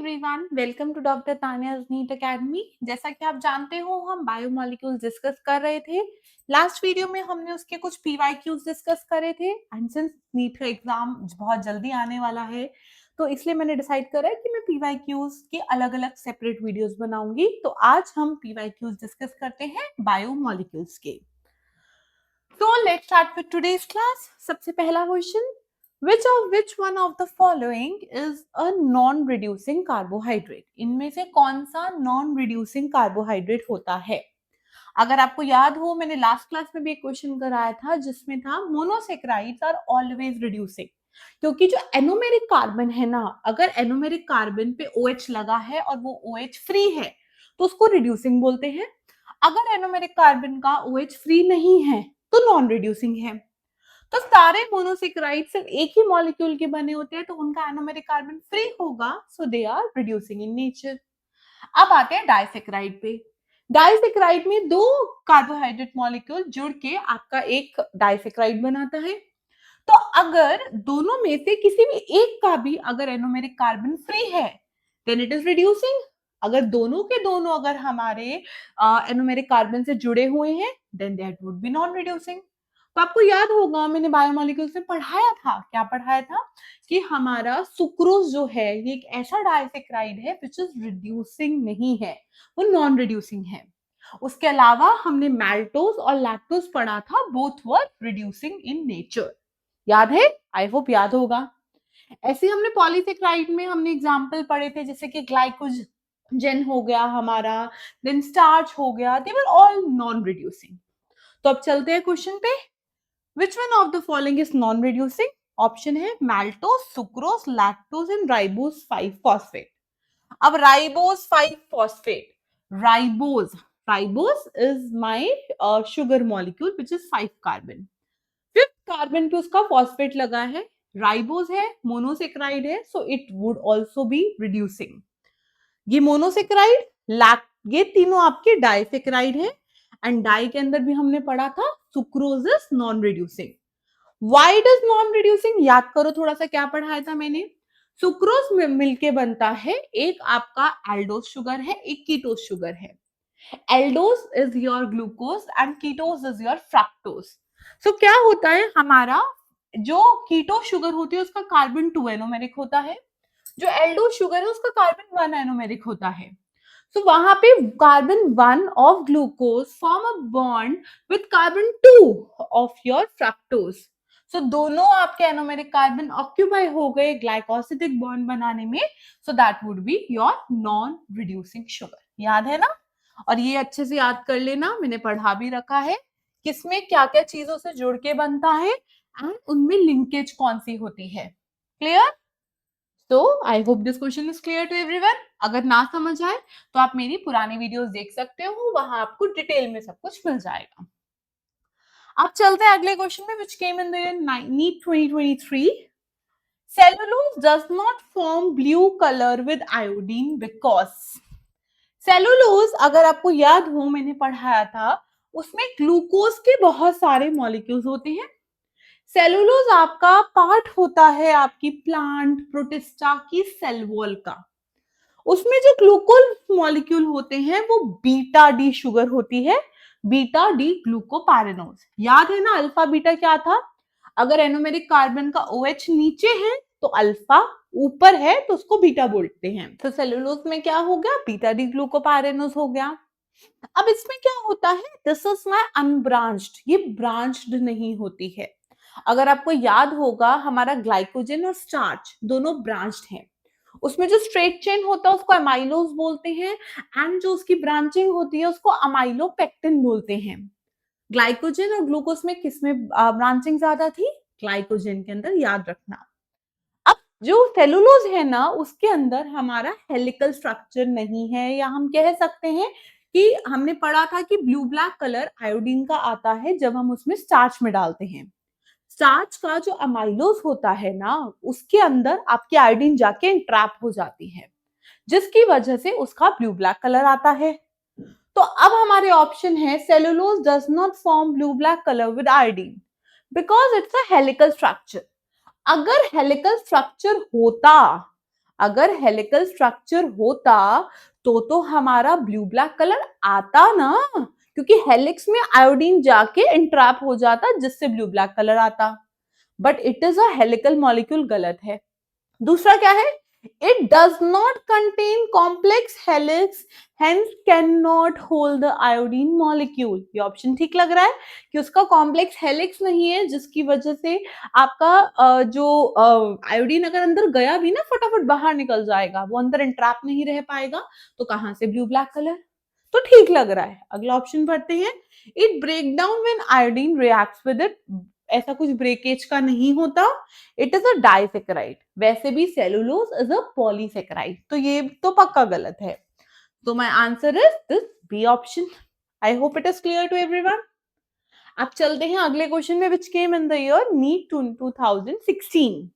Everyone, welcome to doctor Tania's NEET academy. जैसा कि आप जानते हो, हम बायोमोलिक्यूल्स डिस्कस कर रहे थे। लास्ट वीडियो में हमने उसके कुछ पीवाईक्यूज डिस्कस करे थे एंड सिंस नीट का एग्जाम बहुत जल्दी आने वाला है, तो इसलिए मैंने डिसाइड करा है कि मैं पीवाईक्यूज के अलग अलग सेपरेट वीडियोस बनाऊंगी। तो आज हम पीवाईक्यूज डिस्कस करते हैं बायोमोलिक्यूल्स के। So let's start with today's class. सबसे पहला question, which one of the following is a non-reducing carbohydrate? इनमें से कौन सा non-reducing carbohydrate होता है? अगर आपको याद हो, मैंने लास्ट क्लास में भी एक क्वेश्चन कराया था जिसमें था मोनोसेक्राइड्स आर ऑलवेज रिड्यूसिंग, क्योंकि जो एनोमेरिक कार्बन है ना, अगर एनोमेरिक कार्बन पे OH लगा है और वो OH फ्री है तो उसको रिड्यूसिंग बोलते हैं। अगर एनोमेरिक कार्बन का OH फ्री नहीं है तो नॉन रिड्यूसिंग है। तो सारे मोनोसेक्राइड सिर्फ एक ही मॉलिक्यूल के बने होते हैं तो उनका एनोमेरिक कार्बन फ्री होगा, so they are reducing in nature. अब आते हैं डाइसेक्राइड पे। डाइसेक्राइड में दो कार्बोहाइड्रेट मॉलिक्यूल जुड़ के आपका एक डाइसेक्राइड बनाता है। तो अगर दोनों में से किसी भी एक का भी अगर एनोमेरिक कार्बन फ्री है देन इट इज रिड्यूसिंग। अगर दोनों के दोनों अगर हमारे एनोमेरिक कार्बन से जुड़े हुए हैं then that would be non reducing. तो आपको याद होगा, मैंने बायोमोलिक्यूल्स में पढ़ाया था, क्या पढ़ाया था कि हमारा सुक्रोज जो है ये एक ऐसा डाइसेक्राइड है विच इज रिड्यूसिंग नहीं है, वो नॉन रिड्यूसिंग है। उसके अलावा हमने मैल्टोज और लैक्टोज पढ़ा था, both were reducing in nature. याद है? आई होप याद होगा। ऐसे हमने पॉलीसेक्राइड में हमने एग्जांपल पढ़े थे, जैसे कि ग्लाइकोजन हो गया हमारा, देन स्टार्च हो गया, they were all non reducing. तो अब चलते हैं क्वेश्चन पे। Which one of the following is non reducing? Option है maltose, sucrose, lactose and ribose 5 phosphate. अब ribose 5 phosphate, ribose ribose is my sugar molecule which is 5 carbon. Fifth carbon पे उसका phosphate लगा है, राइबोज है, monosaccharide है, so it would also be reducing. ये monosaccharide, लैक, ये तीनों आपके डाइसेक्राइड है एंड डाई के अंदर भी हमने पढ़ा था sucrose is non reducing. Why it is non reducing? याद करो थोड़ा सा क्या पढ़ाया था मैंने। सुक्रोज में मिलके बनता है, एक आपका एल्डोज शुगर है, एक कीटोज शुगर है। Aldose is your glucose and ketose is your fructose. So क्या होता है, हमारा जो कीटो शुगर होती है उसका कार्बन 2 एनोमेरिक होता है, जो एल्डोज शुगर है उसका कार्बन 1 एनोमेरिक होता है। सो वहां पे carbon 1 of glucose form a bond with carbon 2 of your fructose. So दोनों आपके एनोमेरिक कार्बन ऑक्यूपाई हो गए ग्लाइकोसिडिक बॉन्ड बनाने में, so that would be your non reducing sugar. याद है ना? और ये अच्छे से याद कर लेना, मैंने पढ़ा भी रखा है किसमें क्या क्या चीजों से जुड़ के बनता है एंड उनमें लिंकेज कौन सी होती है। क्लियर? तो I hope this question is clear to everyone. अगर ना समझ आए तो आप मेरी पुरानी वीडियोस देख सकते हो, वहां आपको डिटेल में सब कुछ मिल जाएगा। अब चलते हैं अगले क्वेश्चन में, which came in the NEET 2023। Cellulose does not form blue color with iodine because cellulose, अगर आपको याद हो मैंने पढ़ाया था, उसमें ग्लूकोज के बहुत सारे मॉलिक्यूल्स होते हैं। सेलुलोज आपका पार्ट होता है आपकी प्लांट प्रोटिस्टा की सेल वॉल का। उसमें जो ग्लूकोज मॉलिक्यूल होते हैं वो बीटा डी शुगर होती है, बीटा डी ग्लूकोपारेनोज। याद है ना अल्फा बीटा क्या था? अगर एनोमेरिक कार्बन का OH नीचे है तो अल्फा, ऊपर है तो उसको बीटा बोलते हैं। तो सेलुलोज में क्या हो गया? बीटा डी ग्लूकोपारेनोज हो गया। अब इसमें क्या होता है, दिस इज माय अनब्रांच्ड, ये ब्रांच्ड नहीं होती है। अगर आपको याद होगा, हमारा ग्लाइकोजन और स्टार्च दोनों ब्रांच्ड हैं। उसमें जो स्ट्रेट चेन होता है उसको अमाइलोज बोलते हैं एंड जो उसकी ब्रांचिंग होती है उसको अमाइलोपेक्टिन बोलते हैं। ग्लाइकोजन और ग्लूकोज में किसमें ब्रांचिंग ज्यादा थी? ग्लाइकोजन के अंदर, याद रखना। अब जो सेलुलोज है ना, उसके अंदर हमारा हेलिकल स्ट्रक्चर नहीं है, या हम कह सकते हैं कि हमने पढ़ा था कि ब्लू ब्लैक कलर आयोडीन का आता है जब हम उसमें स्टार्च में डालते हैं। स्टार्च का जो अमाइलोज होता है ना, उसके अंदर आपकी आयोडीन जाके इंट्रैप हो जाती है, जिसकी वजह से उसका ब्लू ब्लैक कलर आता है। तो अब हमारे ऑप्शन है cellulose does not form blue black colour with iodine because it's a helical structure. अगर हेलिकल स्ट्रक्चर होता, अगर हेलिकल स्ट्रक्चर होता तो हमारा ब्लू ब्लैक कलर आता ना, क्योंकि हेलिक्स में आयोडीन जाके इंट्रैप हो जाता जिससे ब्लू ब्लैक कलर आता। But it is a helical molecule, गलत है। दूसरा क्या है, it does not contain complex helix hence can not hold the iodine molecule. ये ऑप्शन ठीक लग रहा है कि उसका कॉम्प्लेक्स हेलिक्स नहीं है, जिसकी वजह से आपका जो आयोडीन अगर अंदर गया भी ना फटाफट बाहर निकल जाएगा, वो अंदर इंट्रैप नहीं रह पाएगा, तो कहां से ब्लू ब्लैक कलर। तो ठीक लग रहा है। अगला ऑप्शन पढ़ते हैं, it break down when iodine reacts with it. ऐसा कुछ ब्रेकेज का नहीं होता। It is a disaccharide. वैसे भी सेलुलोज इज अ पॉलीसेकेराइड, तो ये तो पक्का गलत है। तो my answer is this B option. I hope it is clear to everyone. अब चलते हैं अगले क्वेश्चन में, which came in the year NEET 2016।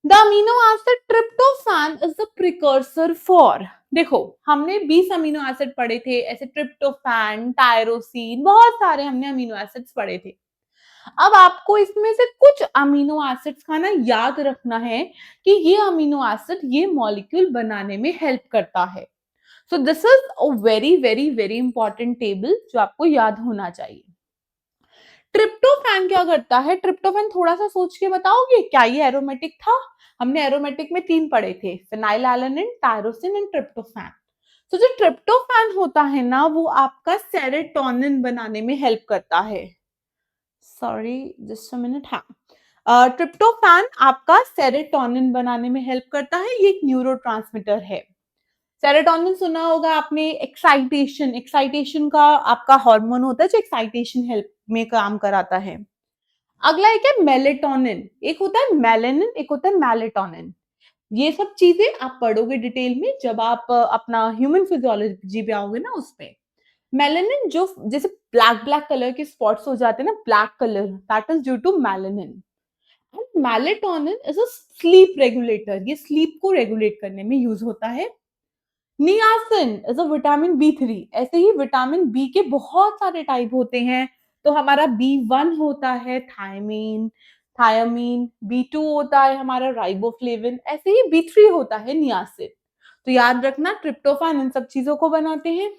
The amino acid tryptophan is the precursor for. देखो, हमने 20 अमीनो एसिड पढ़े थे, ऐसे ट्रिप्टोफैन, टायरोसिन, बहुत सारे हमने अमीनो एसिड्स पढ़े थे। अब आपको इसमें से कुछ अमीनो एसिड्स का ना याद रखना है कि ये अमीनो एसिड ये मॉलिक्यूल बनाने में हेल्प करता है। सो this is a very very very important table जो आपको याद होना चाहिए। ट्रिप्टोफैन क्या करता है, ट्रिप्टोफैन थोड़ा सा सोच के बताओगे क्या ये एरोमेटिक था? हमने एरोमेटिक में 3 पढ़े थे, फिनाइलएलानिन, टायरोसिन एंड ट्रिप्टोफैन। तो जो ट्रिप्टोफैन होता है ना, वो आपका सेरोटोनिन बनाने में हेल्प करता है। Sorry, just a minute. हाँ, ट्रिप्टोफैन आपका सेरोटोनिन बनाने में हेल्प करता है। ये एक न्यूरोट्रांसमीटर है। सेरोटोनिन सुना होगा आपने, एक्साइटेशन, एक्साइटेशन का आपका हार्मोन होता है जो एक्साइटेशन हेल्प में काम कराता है। अगला एक है मेलेटोनिन, एक होता है मेलेनिन, एक होता है मेलेटोनिन। ये सब चीजें आप पढ़ोगे डिटेल में जब आप अपना ह्यूमन फिजियोलॉजी पे आओगे ना, उसपे। मेलेनिन जो जैसे ब्लैक ब्लैक कलर के स्पॉट्स हो जाते हैं ना, black colour, that is due to melanin. And melatonin is a sleep regulator, ये स्लीप को रेगुलेट करने में यूज होता है। Niacin is a vitamin B 3। ऐसे ही विटामिन बी के बहुत सारे टाइप होते हैं। तो हमारा बी 1 होता है थायमीन, थायमीन, बी 2 होता है हमारा राइबोफ्लेविन, ऐसे ही बी 3 होता है नियासिन। तो याद रखना, ट्रिप्टोफैन इन सब चीजों को बनाते हैं।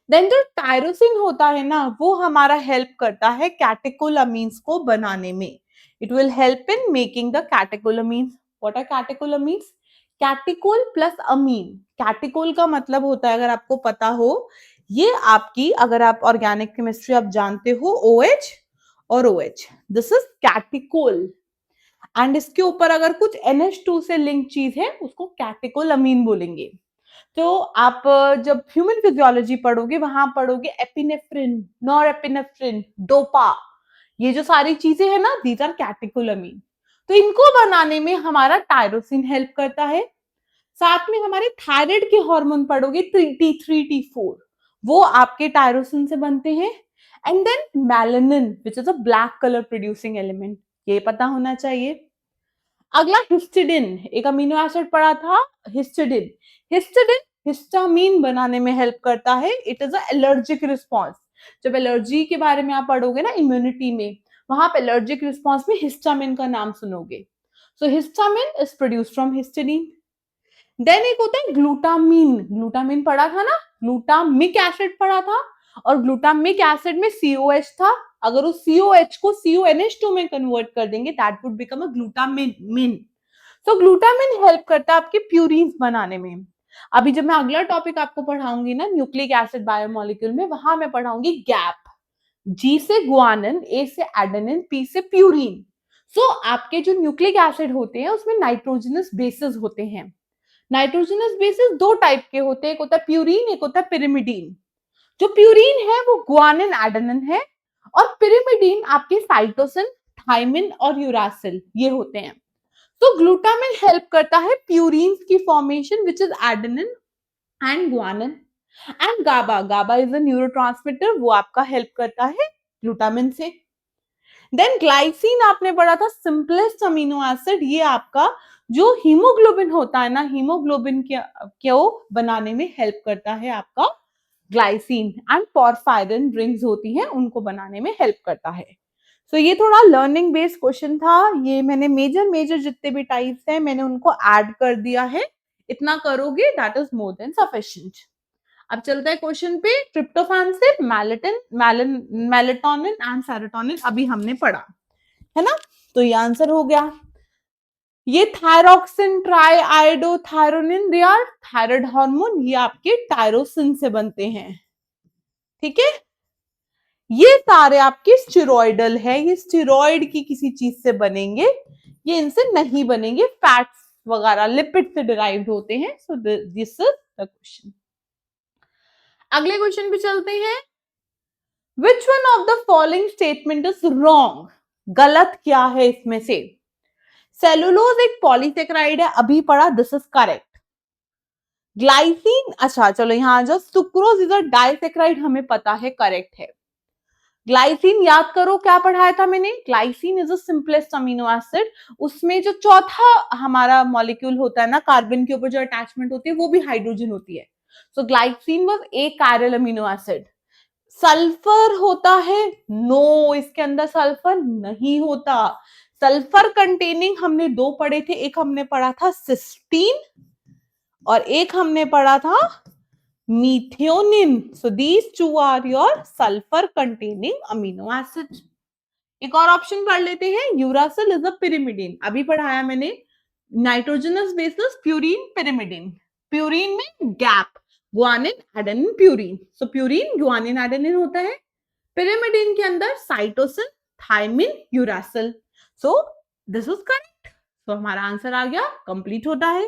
देन जो टायरोसिन होता है ना, वो हमारा हेल्प करता है कैटेकोलामीन्स को बनाने में। It will help in making the catecholamines. What are catecholamines? Catechol plus amine. Catechol का मतलब होता है, अगर आपको पता हो, ये आपकी, अगर आप ऑर्गेनिक केमिस्ट्री आप जानते हो, OH और OH, दिस इज कैटिकोल। एंड इसके ऊपर अगर कुछ NH2 से लिंक चीज है, उसको कैटेकोलामीन बोलेंगे। तो आप जब ह्यूमन फिजियोलॉजी पढ़ोगे, वहां पढ़ोगे एपिनेफ्रिन, नॉरएपिनेफ्रिन, डोपा, ये जो सारी चीजें है ना, दीज आर कैटेकोलामीन। तो इनको बनाने में हमारा टायरोसिन हेल्प करता है। साथ में हमारे थायराइड के हार्मोन पढ़ोगे, T3 T4, वो आपके टायरोसिन से बनते हैं। And then melanin which is a black colour producing element, ये पता होना चाहिए। अगला हिस्टिडिन, एक अमीनो एसिड पढ़ा था, हिस्टिडिन। हिस्टिडिन हिस्टामीन बनाने में हेल्प करता है। It is a allergic response. जब एलर्जी के बारे में आप पढ़ोगे ना इम्यूनिटी में, वहां पे एलर्जिक रिस्पॉन्स में हिस्टामिन का नाम सुनोगे। So histamine is produced from histidine. Then एक होता है ग्लूटामीन। ग्लूटामीन पढ़ा था ना, ग्लूटामिक एसिड पढ़ा था, और ग्लूटामिक एसिड में COH था। अगर उस COH को CONH2 में कन्वर्ट कर देंगे, that would become a glutamine. तो ग्लूटामिन हेल्प करता है आपके प्यूरिन्स बनाने में। अभी जब मैं अगला टॉपिक आपको पढ़ाऊंगी ना, न्यूक्लिक एसिड बायोमोलिक्यूल में, वहां मैं पढ़ाऊंगी गैप। G से गुआनिन, A से एडेनिन, P से प्यूरिन। सो आपके जो न्यूक्लिक एसिड होते हैं, उसमें नाइट्रोजनस बेसेस होते हैं। नाइट्रोजनस बेसिस 2 टाइप के होते हैं, एक होता है प्यूरीन, एक होता है पिरिमिडीन। जो प्यूरीन है वो गुआनिन एडेनिन है, और पिरिमिडीन आपके साइटोसिन, थाइमिन और यूरासिल, ये होते हैं। तो ग्लूटामिन हेल्प करता है प्यूरीन्स की formation which is adenine and guanine. And GABA, GABA is a neurotransmitter, वो आपका हेल्प करता है ग्लूटामिन से। देन ग्लाइसिन आपने पढ़ा था, सिंपलेस्ट अमीनो एसिड, ये आपका जो हीमोग्लोबिन होता है ना, हीमोग्लोबिन को बनाने में हेल्प करता है आपका ग्लाइसिन। एंड पोरफायरिन रिंग्स होती हैं, उनको बनाने में हेल्प करता है। सो ये थोड़ा लर्निंग बेस्ड क्वेश्चन था। ये मैंने मेजर जितने भी टाइप्स हैं मैंने उनको ऐड कर दिया है। इतना करोगे that is more than sufficient. अब चलता है क्वेश्चन पे। ट्रिप्टोफैन से मेलेटोनिन एंड सेरोटोनिन अभी हमने पढ़ा है ना, तो ये आंसर हो गया। ये thyroxine, triiodothyronine, they are thyroid hormone, ये आपके टायरोसिन से बनते हैं। ठीक है, ये सारे आपके स्टेरॉइडल है, ये स्टेरॉइड की किसी चीज से बनेंगे, ये इनसे नहीं बनेंगे, फैट्स वगैरह लिपिड से डिराइव्ड होते हैं। सो दिस इज द क्वेश्चन। अगले क्वेश्चन पे चलते हैं। विच one of the following statement is wrong? गलत क्या है इसमें से? सेलुलोज एक पॉलीसेकेराइड है, अभी पढ़ा, दिस इज करेक्ट। ग्लाइसिन, अच्छा चलो यहां जो सुक्रोज इज अ डाइसेकेराइड हमें पता है, करेक्ट है। ग्लाइसिन याद करो क्या पढ़ाया था मैंने, glycine is the simplest amino acid, उसमें जो चौथा हमारा मॉलिक्यूल होता है ना कार्बन के ऊपर जो अटैचमेंट होती है वो भी हाइड्रोजन होती है। So glycine was a chiral amino acid. Sulphur होता है? नो, इसके अंदर सल्फर नहीं होता। सल्फर कंटेनिंग हमने दो पढ़े थे, एक हमने पढ़ा था सिस्टीन और एक हमने पढ़ा था methionine. So these two are your sulphur containing amino acid. एक और ऑप्शन पढ़ लेते हैं, यूरासिल इज अ पिरिमिडिन, अभी पढ़ाया मैंने, nitrogenous bases purine pyrimidine. Purine में gap, guanine adenine purine, so purine guanine adenine होता है। पिरिमिडिन के अंदर cytosine, thymine, uracil. So this is correct. तो हमारा आंसर आ गया, कंप्लीट होता है।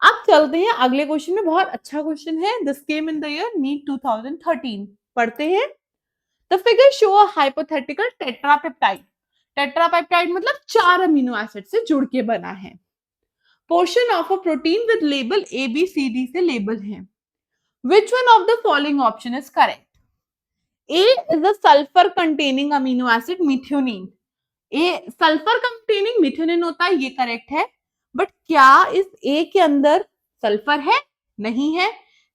अब चलते हैं अगले क्वेश्चन में, बहुत अच्छा क्वेश्चन है, this came in the year NEET 2013। पढ़ते हैं। The figure show a hypothetical tetrapeptide. Tetrapeptide मतलब 4 अमीनो एसिड से जुड़ के बना है। Portion of a protein with label A B C D से लेबल है। Which one of the following option is correct? A is a sulphur containing amino acid methionine. A sulphur containing methionine होता है, ये correct है। But क्या इस ए के अंदर सल्फर है? नहीं है।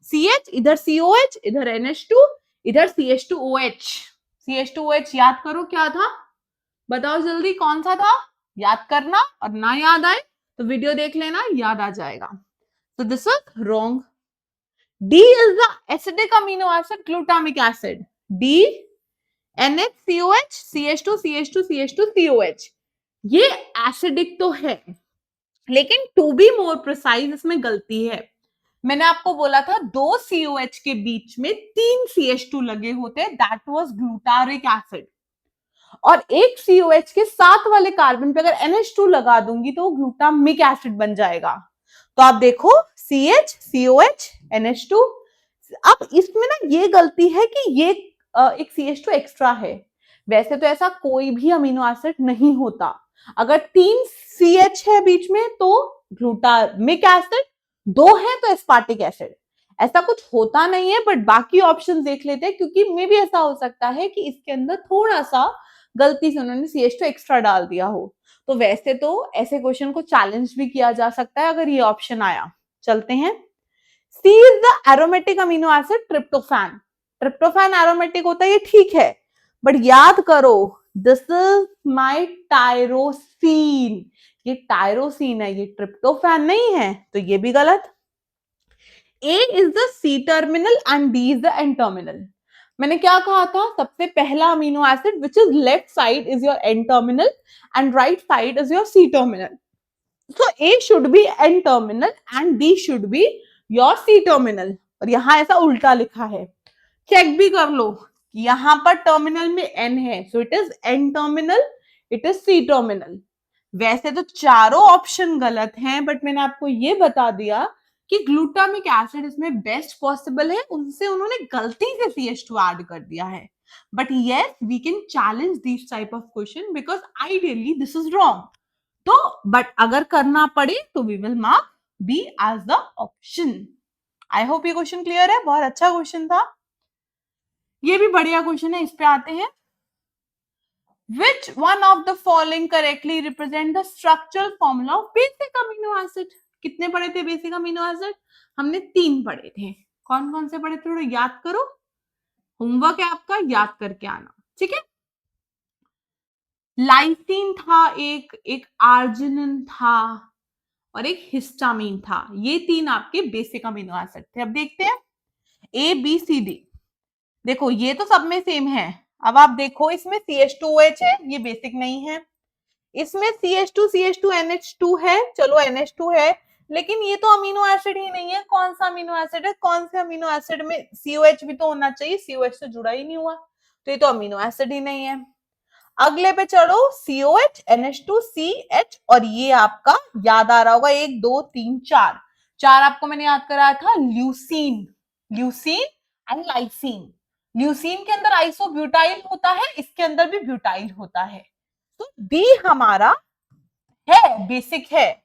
CH, इधर COH, इधर NH2, इधर CH2OH। CH2OH याद करो क्या था, बताओ जल्दी कौन सा था, याद करना, और ना याद आए तो वीडियो देख लेना, याद आ जाएगा। तो this is wrong. D is the acidic amino acid glutamic acid. D NHCOH CH2 CH2 CH2 COH, ये एसिडिक तो है, लेकिन टू बी मोर प्रिसाइज इसमें गलती है। मैंने आपको बोला था दो COH के बीच में 3 CH2 लगे होते हैं, दैट वाज ग्लूटारिक एसिड। और एक COH के साथ वाले कार्बन पे अगर NH2 लगा दूंगी तो वो ग्लूटामिक एसिड बन जाएगा। तो आप देखो CH COH NH2। अब इसमें ना ये गलती है कि ये एक CH2 एक्स्ट्रा है, वैसे तो ऐसा कोई भी अमीनो एसिड नहीं होता। अगर 3 CH है बीच में तो ग्लूटामिक एसिड, 2 है तो एस्पार्टिक एसिड, ऐसा कुछ होता नहीं है। बट बाकी ऑप्शन देख लेते हैं, क्योंकि मे भी ऐसा हो सकता है कि इसके अंदर थोड़ा सा गलती से उन्होंने CH2 एक्स्ट्रा डाल दिया हो। तो वैसे तो ऐसे क्वेश्चन को चैलेंज भी किया जा सकता है अगर ये ऑप्शन आया। चलते हैं। C is the aromatic amino acid tryptophan. Tryptophan aromatic होता है, ये ठीक है, बट याद करो दिस इज माय टायरोसिन, ये टायरोसिन है, ये ट्रिप्टोफैन नहीं है, तो ये भी गलत। A is the C terminal and D is the N terminal. मैंने क्या कहा था, सबसे पहला amino acid which is left side is your N terminal and right side is your C terminal. So A should be N terminal and D should be your C terminal, और यहां ऐसा उल्टा लिखा है, चेक भी कर लो, यहां पर टर्मिनल में N है, so it is N terminal, it is C terminal। वैसे तो चारों ऑप्शन गलत हैं, बट मैंने आपको ये बता दिया कि ग्लूटामिक एसिड इसमें बेस्ट पॉसिबल है, उनसे उन्होंने गलती से CH2 ऐड कर दिया है। But yes, we can challenge these type of question because ideally this is wrong। तो बट अगर करना पड़े तो we will mark B as the option. I hope ये क्वेश्चन क्लियर है, बहुत अच्छा क्वेश्चन था, ये भी बढ़िया क्वेश्चन है। इस पे आते हैं। विच one of the following correctly represent the structural formula of basic amino acid? कितने पढ़े थे बेसिक अमीनो एसिड? हमने 3 पढ़े थे। कौन कौन से पढ़े थे, थोड़ा याद करो, होमवर्क है आपका, याद करके आना, ठीक है। लाइसिन था, एक आर्जिनिन था और एक हिस्टामिन था। ये 3 आपके बेसिक अमीनो एसिड थे। अब देखते हैं ए बी सी डी। देखो ये तो सब में सेम है। अब आप देखो इसमें CH2OH है, ये बेसिक नहीं है। इसमें CH2NH2 है, चलो NH2 है, लेकिन ये तो अमीनो एसिड ही नहीं है। कौन सा अमीनो एसिड है? कौन से अमीनो एसिड में COH भी तो होना चाहिए, COH से जुड़ा ही नहीं हुआ, तो ये तो अमीनो एसिड ही नहीं है। अगले पे चलो, COH NH2 CH, और ये आपका याद आ रहा होगा 1 2 3 4, 4 आपको मैंने याद कराया था, leucine, leucine and lysine. Leucine के अंदर आइसोब्यूटाइल होता है, इसके अंदर भी ब्यूटाइल होता है, तो बी हमारा है, बेसिक है।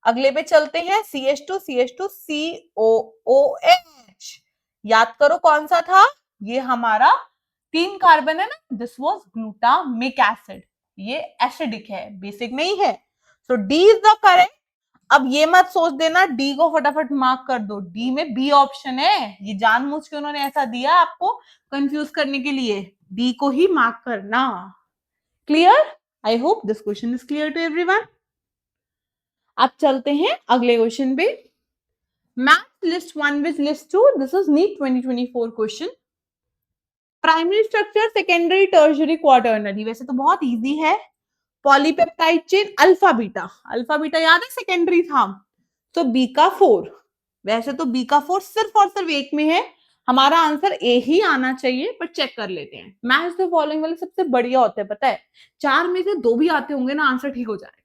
अगले पे चलते हैं, CH2 COOH, याद करो कौन सा था, ये हमारा 3 कार्बन है ना, दिस वाज ग्लूटामिक एसिड, ये एसिडिक है, बेसिक नहीं है, so D is the correct. अब ये मत सोच देना, डी को फटाफट मार्क कर दो, डी में बी ऑप्शन है, ये जानबूझ के उन्होंने ऐसा दिया आपको कंफ्यूज करने के लिए, डी को ही मार्क करना। Clear? I hope this question is clear to everyone. अब चलते हैं अगले क्वेश्चन पे। Match list 1 with list 2, this is NEET 2024 question. Primary structure, secondary, tertiary, quaternary, वैसे तो बहुत इजी है। Polypeptide chain alpha beta, alpha beta याद है सेकेंडरी था, तो बी का 4, वैसे तो बी का 4 सिर्फ और सिर्फ एक में है, हमारा आंसर ए ही आना चाहिए, पर चेक कर लेते हैं। मैथ्स द फॉलोइंग वाले सबसे बढ़िया होते हैं, पता है, 4 में से 2 भी आते होंगे ना, आंसर ठीक हो जाएगा।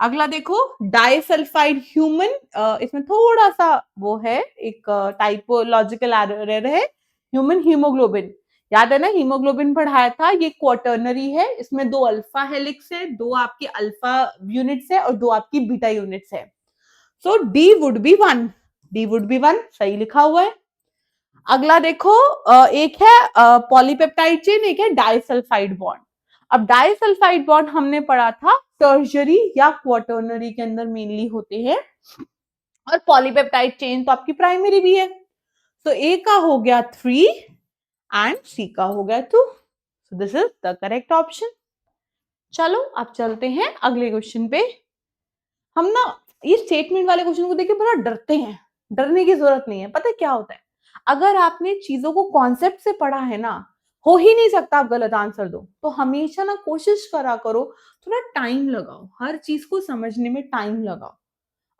अगला देखो, डाइसल्फाइड ह्यूमन, इसमें थोड़ा सा वो है, एक टाइपोलॉजिकल एरर है, ह्यूमन हीमोग्लोबिन, याद है ना, हीमोग्लोबिन पढ़ाया था, ये क्वाटर्नरी है, इसमें 2 अल्फा हेलिक्स है, 2 आपकी अल्फा यूनिट्स है और 2 आपकी बीटा यूनिट्स है, so D would be 1, D would be 1, सही लिखा हुआ है। अगला देखो, एक है पॉलीपेप्टाइड चेन, एक है डाइसल्फाइड बॉन्ड। अब डाइसल्फाइड बॉन्ड हमने पढ़ा था टर्शियरी या क्वाटर्नरी के अंदर मेनली होते हैं, और पॉलीपेप्टाइड चेन तो आपकी प्राइमरी भी है, तो ए का हो गया 3 एंड सी का हो गया 2, सो this is the correct option. चलो अब चलते हैं अगले क्वेश्चन पे। हम ना ये स्टेटमेंट वाले क्वेश्चन को देख के बड़ा डरते हैं, डरने की जरूरत नहीं है, पता है क्या होता है, अगर आपने चीजों को कॉन्सेप्ट से पढ़ा है ना, हो ही नहीं सकता आप गलत आंसर दो, तो हमेशा ना कोशिश करा करो, थोड़ा टाइम लगाओ, हर चीज को समझने में टाइम लगाओ,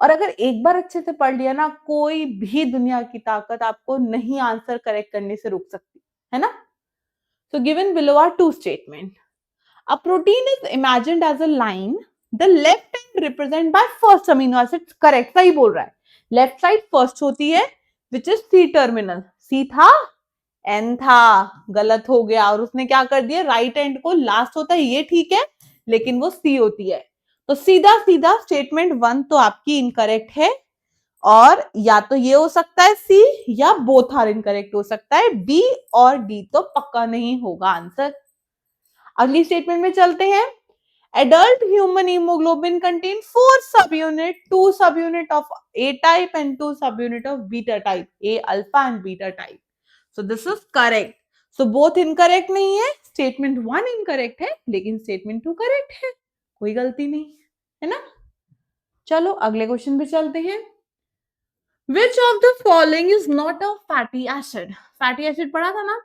और अगर एक बार अच्छे से पढ़ लिया ना, कोई भी दुनिया की ताकत आपको नहीं आंसर करेक्ट करने से रोक सकती है ना। So given below are two statements. A protein is imagined as a line. The left hand represent by first amino acid. Correct, सही बोल रहा है। Left side first होती है, which is C terminal. C था, N था, गलत हो गया, और उसने क्या कर दिया, राइट एंड को लास्ट होता है, ये ठीक है, लेकिन वो C होती है, तो सीधा सीधा स्टेटमेंट 1 तो आपकी इनकरेक्ट है, और या तो ये हो सकता है सी, या बोथ आर इनकरेक्ट हो सकता है, बी और डी तो पक्का नहीं होगा आंसर। अगली स्टेटमेंट में चलते हैं। Adult human haemoglobin contain 4 subunit, 2 subunit of A type and 2 subunit of beta type, A alpha and beta type, so this is correct. So both incorrect नहीं है, स्टेटमेंट 1 इनकरेक्ट है, लेकिन स्टेटमेंट 2 करेक्ट है, कोई गलती नहीं है ना। चलो अगले क्वेश्चन पे चलते हैं। Which of the following is not a fatty acid? Fatty acid पढ़ा था ना,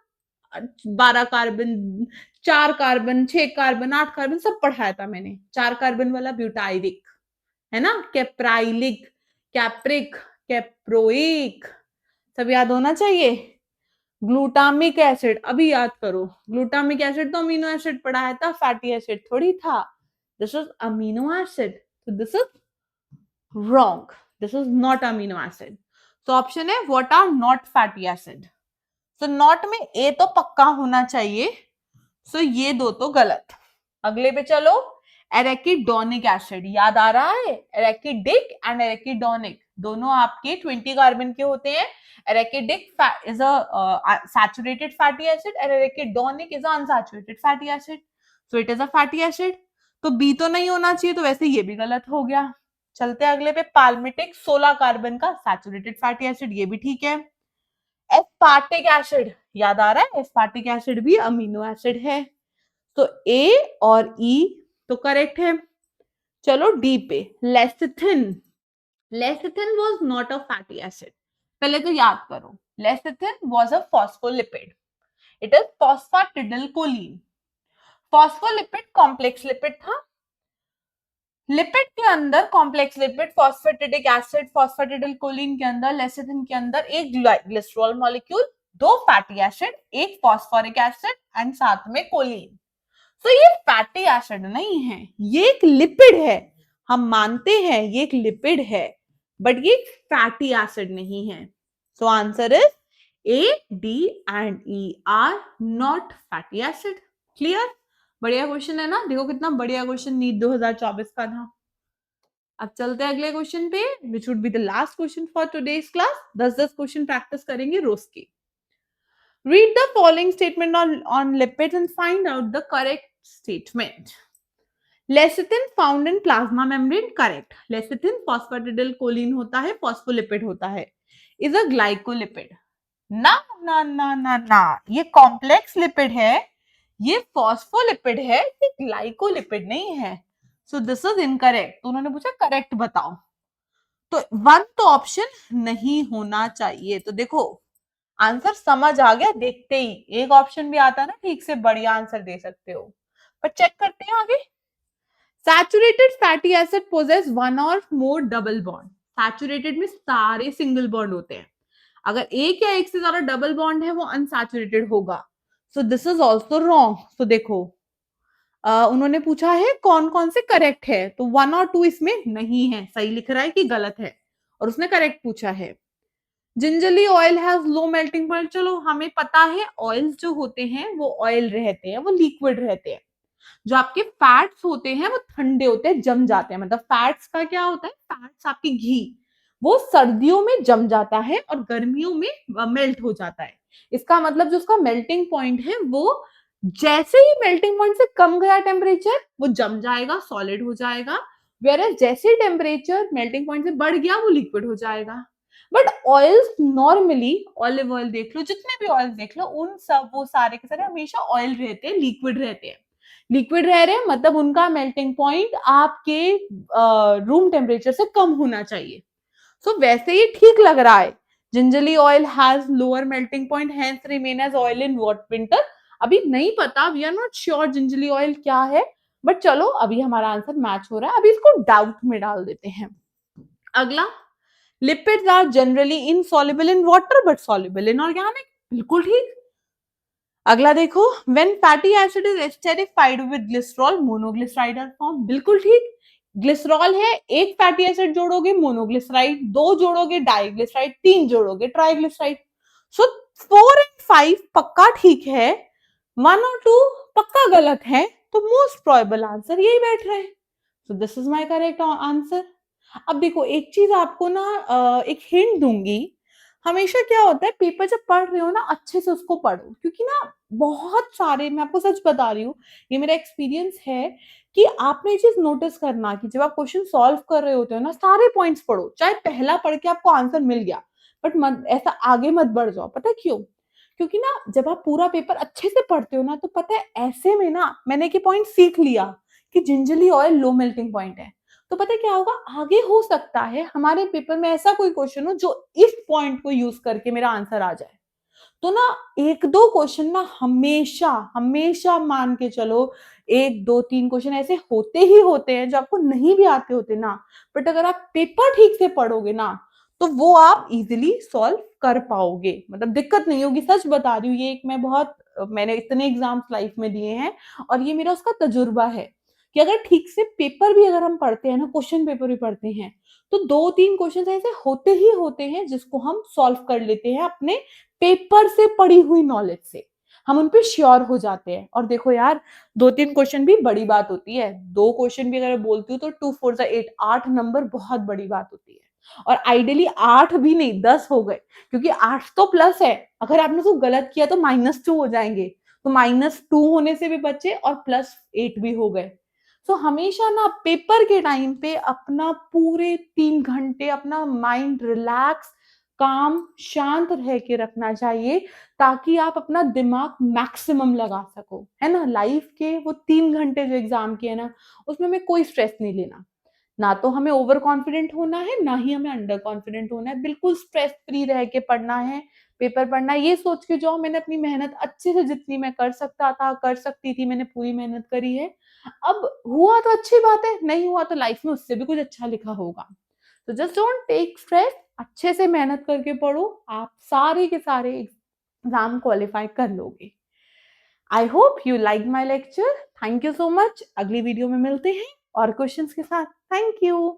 12 कार्बन, 4 कार्बन, 6 कार्बन, 8 कार्बन, सब पढ़ाया था मैंने। 4 कार्बन वाला ब्यूटाइरिक है ना, कैप्राइलिक, कैप्रिक, कैप्रोइक, सब याद होना चाहिए। ग्लूटामिक एसिड, अभी याद करो, ग्लूटामिक एसिड तो अमीनो एसिड पढ़ाया था, फैटी एसिड थोड़ी था, this is amino acid, so this is wrong, this is not amino acid, so option है what are not fatty acid, so not में ए तो पक्का होना चाहिए, so ये दो तो गलत। अगले पे चलो, एरेकिडोनिक एसिड, याद आ रहा है, एरेकिडिक एंड एरेकिडोनिक दोनों आपके 20 कार्बन के होते हैं। Arachidic is a saturated fatty acid and arachidonic is an unsaturated fatty acid, so it is a fatty acid, तो बी तो नहीं होना चाहिए, तो वैसे ये भी गलत हो गया। चलते अगले पे, पाल्मिटिक 16 कार्बन का सैचुरेटेड फैटी एसिड, ये भी ठीक है। एस्पार्टिक एसिड, याद आ रहा है, एस्पार्टिक एसिड भी अमीनो एसिड है, तो ए और ई तो करेक्ट है। चलो डी पे, lecithin. Lecithin was not a fatty acid. पहले तो याद करो, lecithin was a phospholipid. It is phosphatidylcholine. Phospholipid complex lipid था। लिपिड के अंदर complex lipid, phosphatidic acid, phosphatidylcholine के अंदर, लेसिथिन के अंदर एक ग्लिसरॉल मॉलिक्यूल, दो फैटी एसिड, एक फॉस्फोरिक एसिड एंड साथ में कोलिन। तो ये फैटी एसिड नहीं है, ये एक लिपिड है। हम मानते हैं ये एक लिपिड है, बट ये फैटी एसिड नहीं है। So answer is a, D and E R not fatty acid. Clear? बढ़िया क्वेश्चन है ना? देखो कितना बढ़िया क्वेश्चन नीट 2024 का था। अब चलते हैं अगले क्वेश्चन पे, which would be the last question for today's class. 10-10 question practice करेंगे रोज की। Read the following statement on lipids and find out the correct statement. Lecithin found in plasma membrane, correct. Lecithin phosphatidylcholine होता है, phospholipid होता है, is a glycolipid. ना ना ना ना ना, ये कॉम्प्लेक्स लिपिड है, ये फॉस्फोलिपिड है, ये ग्लाइकोलिपिड नहीं है। सो दिस इज इनकरेक्ट। तो उन्होंने पूछा करेक्ट बताओ, तो वन तो ऑप्शन नहीं होना चाहिए। तो देखो आंसर समझ आ गया देखते ही, एक ऑप्शन भी आता ना ठीक से बढ़िया आंसर दे सकते हो। पर चेक करते हैं आगे। Saturated fatty acid possess one और मोर डबल बॉन्ड। सैचुरेटेड में सारे सिंगल बॉन्ड होते हैं, अगर एक या एक से ज्यादा डबल बॉन्ड है वो अनसैचुरेटेड होगा। सो दिस इज ऑल्सो रॉन्ग। तो देखो उन्होंने पूछा है कौन कौन से करेक्ट है, तो वन और टू इसमें नहीं है, सही लिख रहा है कि गलत है, और उसने करेक्ट पूछा है। Gingelly oil has low melting point. चलो हमें पता है ऑयल्स जो होते हैं वो ऑयल रहते हैं, वो लिक्विड रहते हैं। जो आपके फैट्स होते हैं वो ठंडे होते हैं, जम जाते हैं। मतलब फैट्स का क्या होता है, फैट्स आपकी घी वो सर्दियों में जम जाता है और गर्मियों में मेल्ट हो जाता है। इसका मतलब जो उसका मेल्टिंग पॉइंट है वो जैसे ही मेल्टिंग पॉइंट से कम गया टेम्परेचर वो जम जाएगा, सॉलिड हो जाएगा। वेयर जैसे ही टेम्परेचर मेल्टिंग पॉइंट से बढ़ गया वो लिक्विड हो जाएगा। But oils normally, olive oil देख लो, जितने भी ऑयल देख लो, उन सब वो सारे के सारे हमेशा ऑयल रहते हैं, लिक्विड रहते हैं। लिक्विड रह रहे हैं मतलब उनका मेल्टिंग पॉइंट आपके रूम टेम्परेचर से कम होना चाहिए। सो वैसे ही ठीक लग रहा है। Gingelly oil has lower melting point, hence remain as oil in what winter. अभी नहीं पता, we are not sure gingelly oil क्या है, बट चलो अभी हमारा आंसर मैच हो रहा है, अभी इसको डाउट में डाल देते हैं। अगला, lipids are generally insoluble in water but soluble in organic. बिल्कुल ठीक। अगला देखो, when fatty acid is esterified with glycerol monoglyceride are form. बिल्कुल ठीक। ग्लिसरॉल है, एक फैटी एसिड जोड़ोगे मोनोग्लिसराइड, दो जोड़ोगे डाइग्लिसराइड, तीन जोड़ोगे ट्राइग्लिसराइड। सो 4 एंड 5 पक्का ठीक है, 1 और 2 पक्का गलत है, तो मोस्ट प्रोबेबल आंसर यही बैठ रहा है। सो this is my correct answer. अब देखो एक चीज आपको ना एक हिंट दूंगी। हमेशा क्या होता है, पेपर जब पढ़ रहे हो ना अच्छे से उसको पढ़ो, क्योंकि ना बहुत सारे, मैं आपको सच बता रही हूँ, ये मेरा एक्सपीरियंस है कि आपने ये चीज नोटिस करना कि जब आप क्वेश्चन सॉल्व कर रहे होते हो ना, सारे पॉइंट्स पढ़ो, चाहे पहला पढ़ के आपको आंसर मिल गया, बट मत ऐसा आगे मत बढ़ जाओ। पता है क्यों? क्योंकि ना जब आप पूरा पेपर अच्छे से पढ़ते हो ना, तो पता है ऐसे में ना मैंने एक पॉइंट सीख लिया कि gingerly oil low melting point है। तो पता है क्या होगा, आगे हो सकता है हमारे पेपर में ऐसा कोई क्वेश्चन हो जो इस पॉइंट को यूज करके मेरा आंसर आ जाए। तो ना एक दो क्वेश्चन ना हमेशा हमेशा मान के चलो, एक दो तीन क्वेश्चन ऐसे होते ही होते हैं जो आपको नहीं भी आते होते ना, बट अगर आप पेपर ठीक से पढ़ोगे ना तो वो आप इजीली सॉल्व कर पाओगे, मतलब दिक्कत नहीं होगी। सच बता रही हूँ, ये एक मैंने इतने एग्जाम्स लाइफ में दिए हैं और ये मेरा उसका तजुर्बा है कि अगर ठीक से पेपर भी अगर हम पढ़ते हैं ना, क्वेश्चन पेपर भी पढ़ते हैं, तो दो तीन क्वेश्चन ऐसे होते ही होते हैं जिसको हम सॉल्व कर लेते हैं अपने पेपर से पढ़ी हुई नॉलेज से, हम उन पे श्योर हो जाते हैं। और देखो यार, दो तीन क्वेश्चन भी बड़ी बात होती है, दो क्वेश्चन भी अगर बोलती हूँ तो 2 4 8, 8 नंबर बहुत बड़ी बात होती है। और आइडियली 8 भी नहीं 10 हो गए, क्योंकि 8 तो प्लस है, अगर आपने उसको गलत किया तो -2 हो जाएंगे, तो -2 होने से भी बचे और +8 भी हो गए। सो हमेशा ना पेपर के टाइम पे अपना पूरे 3 घंटे अपना माइंड रिलैक्स काम शांत रह के रखना चाहिए ताकि आप अपना दिमाग मैक्सिमम लगा सको, है ना? लाइफ के वो 3 घंटे जो एग्जाम के है ना, उसमें हमें कोई स्ट्रेस नहीं लेना। ना तो हमें ओवर कॉन्फिडेंट होना है, ना ही हमें अंडर कॉन्फिडेंट होना है। बिल्कुल स्ट्रेस फ्री रह के पढ़ना है, पेपर पढ़ना है, ये सोच के जाओ मैंने अपनी मेहनत अच्छे से जितनी मैं कर सकता था, कर सकती थी, मैंने पूरी मेहनत करी है। अब हुआ तो अच्छी बात है, नहीं हुआ तो लाइफ में उससे भी कुछ अच्छा लिखा होगा। तो जस्ट डोंट टेक स्ट्रेस, अच्छे से मेहनत करके पढ़ो, आप सारे के सारे एग्ज़ाम क्वालीफाई कर लोगे। I hope you like my lecture. Thank you so much. अगली वीडियो में मिलते हैं और क्वेश्चंस के साथ। Thank you.